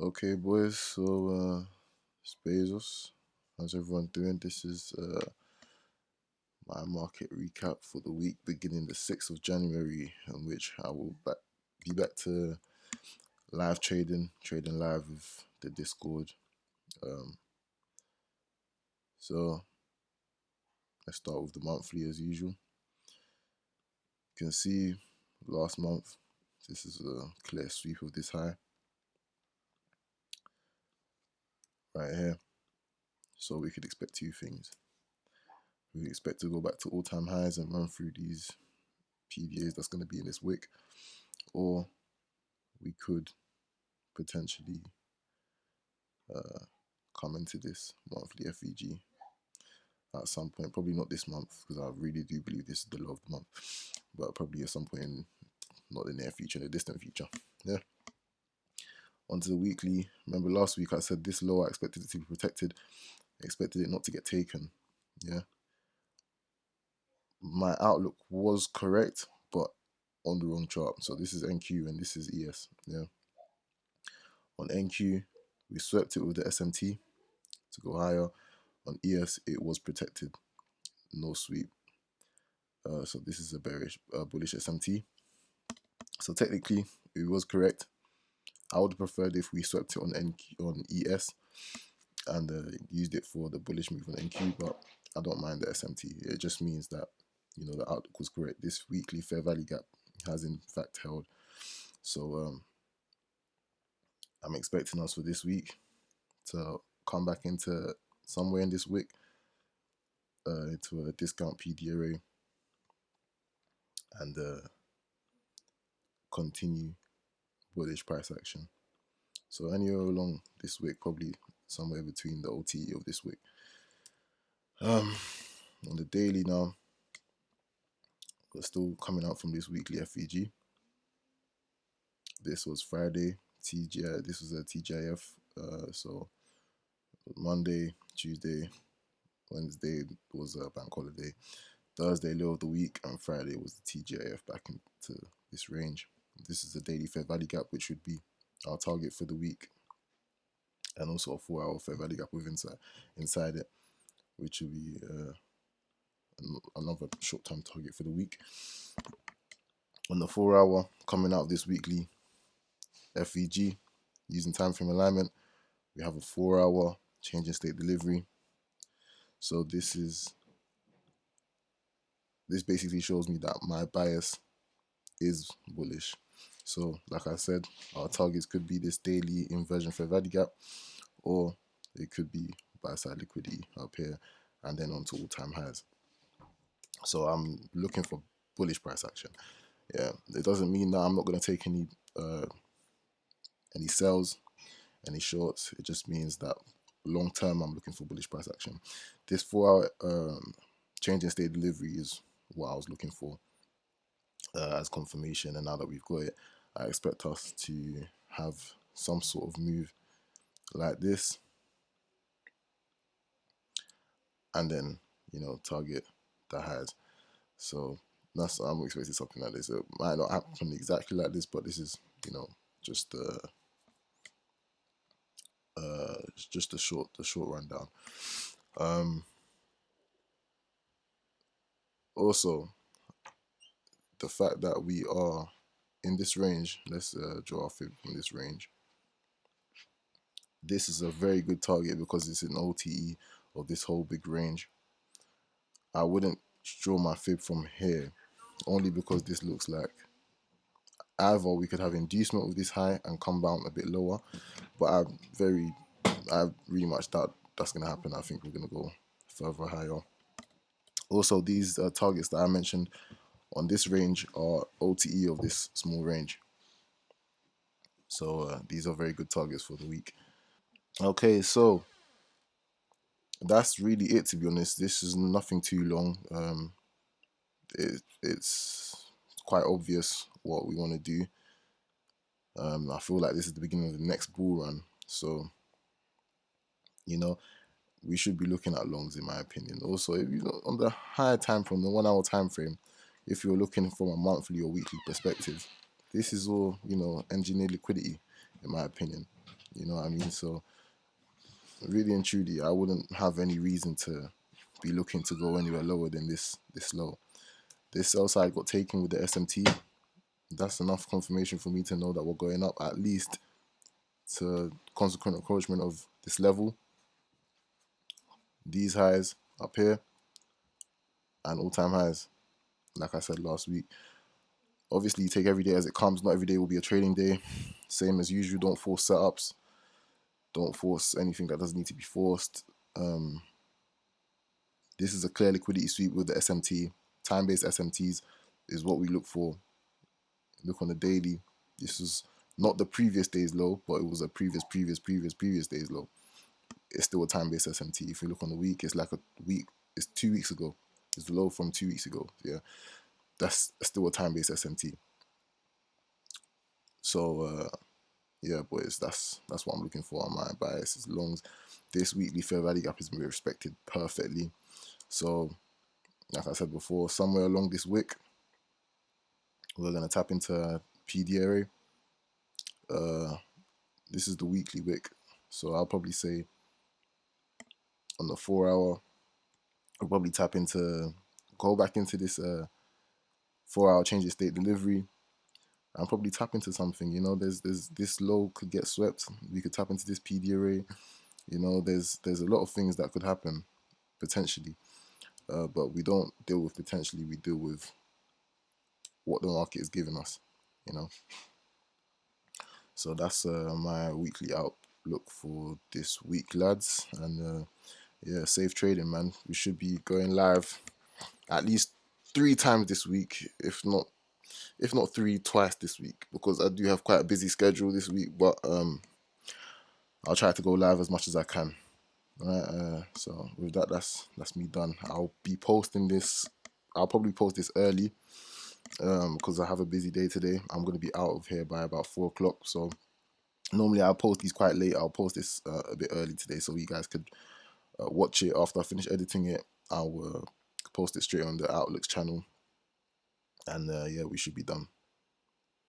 Okay, boys. It's Bezos. How's everyone doing? This is my market recap for the week beginning the 6th of January, in which I will be back to live trading live with the Discord. Um, so let's start with the monthly as usual. You can see last month, this is a clear sweep of this high right here. So we could expect two things. We expect to go back to all-time highs and run through these PDAs that's going to be in this wick, or we could potentially uh, come into this monthly FEG at some point. Probably not this month, because I really do believe this is the low of the month, but probably at some point in not the near future, in the distant future. Yeah. Onto the weekly. Remember last week I said this low I expected it to be protected. I expected it not to get taken. Yeah. My outlook was correct, but on the wrong chart. So this is NQ and this is ES. Yeah. On NQ, we swept it with the SMT to go higher. On ES, it was protected, no sweep. So this is a bullish SMT. So technically, it was correct. I would have preferred if we swept it on ES and used it for the bullish move on NQ, but I don't mind the SMT. It just means that the outlook was correct. This weekly fair value gap has in fact held. So I'm expecting us for this week to come back into somewhere in this wick, into a discount PD array, and continue bullish price action. So anywhere along this wick, probably somewhere between the OTE of this wick. On the daily now, we're still coming out from this weekly FEG. This was Friday, TGI. This was a TGIF. So Monday, Tuesday, Wednesday was a bank holiday. Thursday, low of the week, and Friday was the TGIF back into this range. This is a daily fair value gap, which would be our target for the week, and also a 4-hour fair value gap with inside it, which will be another short-term target for the week. On the 4-hour, coming out this weekly FEG, using time frame alignment, we have a 4-hour change in state delivery. So this basically shows me that my bias is bullish. So like I said, our targets could be this daily inversion fair value gap, or it could be buy side liquidity up here and then on to all-time highs. So I'm looking for bullish price action. Yeah, it doesn't mean that I'm not going to take any sells, any shorts. It just means that long term I'm looking for bullish price action. This 4-hour change in state delivery is what I was looking for as confirmation, and now that we've got it, I expect us to have some sort of move like this, and then target the highs. So I'm expecting something like this. It might not happen exactly like this, but this is just just the short rundown. Also, the fact that we are in this range, let's draw a fib from this range. This is a very good target because it's an OTE of this whole big range. I wouldn't draw my fib from here, only because this looks like either we could have inducement with this high and come down a bit lower, but I really much doubt that's going to happen. I think we're going to go further higher. Also, these targets that I mentioned on this range are OTE of this small range. So these are very good targets for the week. Okay, so that's really it, to be honest. This is nothing too long. It's quite obvious what we want to do. I feel like this is the beginning of the next bull run. So, we should be looking at longs, in my opinion. Also, if on the higher time frame, the 1-hour time frame, if you're looking from a monthly or weekly perspective, this is all engineered liquidity, in my opinion. You know what I mean? So really and truly, I wouldn't have any reason to be looking to go anywhere lower than this low. This sell side got taken with the SMT. That's enough confirmation for me to know that we're going up at least to consequent encroachment of this level, these highs up here, and all-time highs. Like I said last week, obviously you take every day as it comes. Not every day will be a trading day. Same as usual. Don't force setups. Don't force anything that doesn't need to be forced. This is a clear liquidity sweep with the SMT. Time-based SMTs is what we look for. Look on the daily. This is not the previous day's low, but it was a previous day's low. It's still a time-based SMT. If you look on the week, it's like a week. It's 2 weeks ago. It's the low from 2 weeks ago. Yeah, that's still a time-based SMT. So yeah, boys, that's what I'm looking for on my bias. As long as this weekly fair value gap has been respected perfectly. So, like I said before, somewhere along this wick, we're gonna tap into PD array. This is the weekly wick, so I'll probably say on the 4 hour, I'll probably tap into, go back into this 4 hour change of state delivery. And probably tap into something. You know, there's this low could get swept. We could tap into this PD array. You know, there's a lot of things that could happen potentially, but we don't deal with potentially. We deal with what the market is giving us. You know, so that's my weekly outlook for this week, lads. And yeah, safe trading, man. We should be going live at least 3 times this week, if not three, twice this week, because I do have quite a busy schedule this week. But I'll try to go live as much as I can. Right. So with that, that's me done. I'll be posting this. I'll probably post this early because I have a busy day today. I'm gonna be out of here by about 4 o'clock. So normally I'll post these quite late. I'll post this a bit early today, so you guys could watch it after I finish editing it. I'll post it straight on the Outlooks channel, and yeah, we should be done.